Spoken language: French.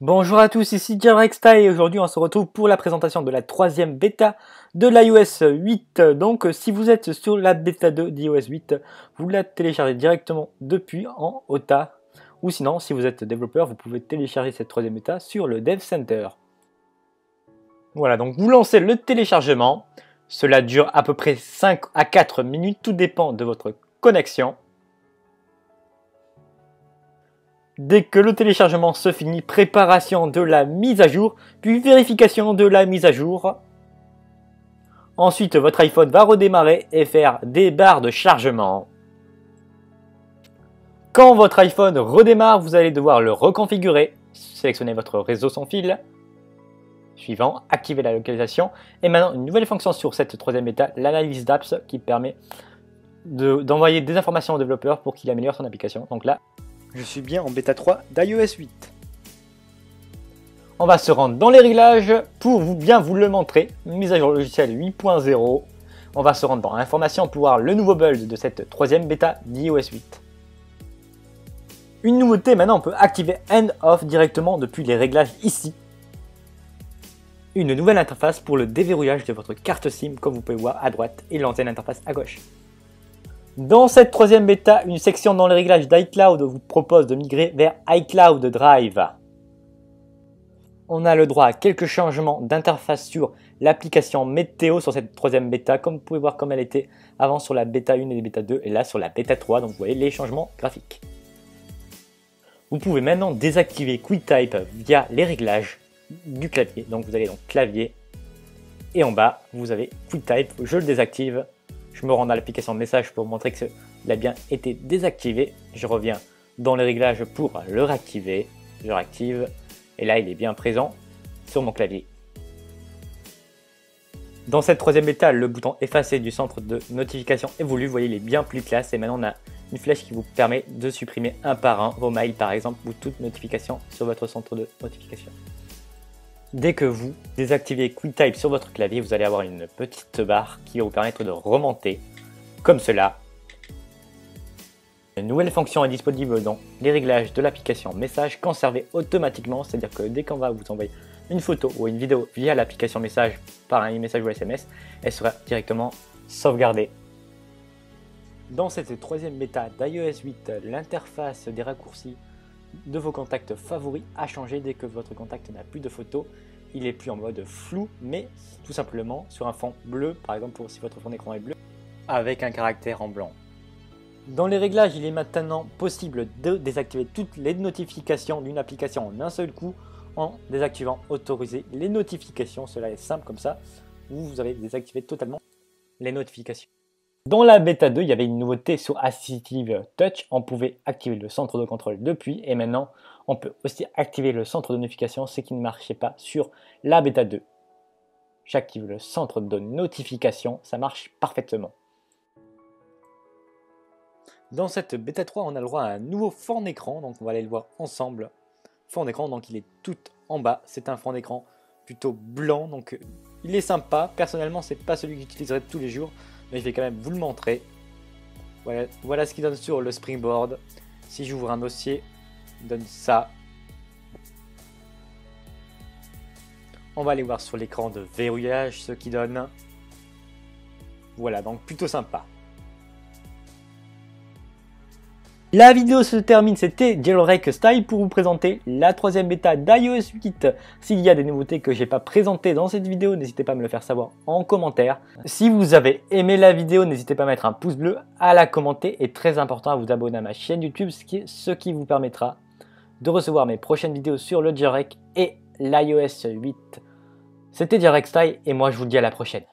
Bonjour à tous, ici Jarexta et aujourd'hui on se retrouve pour la présentation de la troisième bêta de l'iOS 8. Donc si vous êtes sur la bêta 2 d'iOS 8, vous la téléchargez directement depuis en OTA. Ou sinon, si vous êtes développeur, vous pouvez télécharger cette troisième bêta sur le Dev Center. Voilà, donc vous lancez le téléchargement. Cela dure à peu près 5 à 4 minutes, tout dépend de votre connexion. Dès que le téléchargement se finit, préparation de la mise à jour, puis vérification de la mise à jour. Ensuite, votre iPhone va redémarrer et faire des barres de chargement. Quand votre iPhone redémarre, vous allez devoir le reconfigurer. Sélectionnez votre réseau sans fil. Suivant, activez la localisation. Et maintenant, une nouvelle fonction sur cette troisième bêta, l'analyse d'apps, qui permet d'envoyer des informations au développeur pour qu'il améliore son application. Donc là, je suis bien en bêta 3 d'iOS 8. On va se rendre dans les réglages pour bien vous le montrer. Mise à jour logicielle 8.0. On va se rendre dans informations pour voir le nouveau build de cette troisième bêta d'iOS 8. Une nouveauté, maintenant on peut activer End-Off directement depuis les réglages ici. Une nouvelle interface pour le déverrouillage de votre carte SIM comme vous pouvez voir à droite et l'ancienne interface à gauche. Dans cette troisième bêta, une section dans les réglages d'iCloud vous propose de migrer vers iCloud Drive. On a le droit à quelques changements d'interface sur l'application météo sur cette troisième bêta, comme vous pouvez voir comme elle était avant sur la bêta 1 et la bêta 2, et là sur la bêta 3, donc vous voyez les changements graphiques. Vous pouvez maintenant désactiver QuickType via les réglages du clavier. Donc vous allez dans clavier, et en bas vous avez QuickType, je le désactive. Je me rends dans l'application de message pour montrer qu'il a bien été désactivé. Je reviens dans les réglages pour le réactiver. Je réactive et là il est bien présent sur mon clavier. Dans cette troisième bêta, le bouton effacer du centre de notification évolue. Vous voyez, il est bien plus classe et maintenant on a une flèche qui vous permet de supprimer un par un vos mails par exemple ou toute notification sur votre centre de notification. Dès que vous désactivez QuickType sur votre clavier, vous allez avoir une petite barre qui va vous permettre de remonter, comme cela. Une nouvelle fonction est disponible dans les réglages de l'application Message, conservée automatiquement, c'est-à-dire que dès qu'on va vous envoyer une photo ou une vidéo via l'application Message par un message ou SMS, elle sera directement sauvegardée. Dans cette troisième bêta d'iOS 8, l'interface des raccourcis de vos contacts favoris a changé. Dès que votre contact n'a plus de photos, il est plus en mode flou, mais tout simplement sur un fond bleu, par exemple si votre fond d'écran est bleu, avec un caractère en blanc. Dans les réglages, il est maintenant possible de désactiver toutes les notifications d'une application en un seul coup, en désactivant autoriser les notifications. Cela est simple comme ça, vous avez désactivé totalement les notifications. Dans la bêta 2, il y avait une nouveauté sur Assistive Touch. On pouvait activer le centre de contrôle depuis et maintenant on peut aussi activer le centre de notification, ce qui ne marchait pas sur la bêta 2. J'active le centre de notification, ça marche parfaitement. Dans cette bêta 3, on a le droit à un nouveau fond d'écran, donc on va aller le voir ensemble. Fond d'écran, donc il est tout en bas, c'est un fond d'écran plutôt blanc, donc il est sympa. Personnellement, c'est pas celui que j'utiliserai tous les jours, mais je vais quand même vous le montrer. Voilà ce qu'il donne sur le Springboard. Si j'ouvre un dossier, il donne ça. On va aller voir sur l'écran de verrouillage ce qu'il donne. Voilà, donc plutôt sympa. La vidéo se termine, c'était Jarexta pour vous présenter la troisième bêta d'iOS 8. S'il y a des nouveautés que j'ai pas présentées dans cette vidéo, n'hésitez pas à me le faire savoir en commentaire. Si vous avez aimé la vidéo, n'hésitez pas à mettre un pouce bleu, à la commenter et très important à vous abonner à ma chaîne YouTube, ce qui vous permettra de recevoir mes prochaines vidéos sur le Jarek et l'iOS 8. C'était Jarexta et moi je vous dis à la prochaine.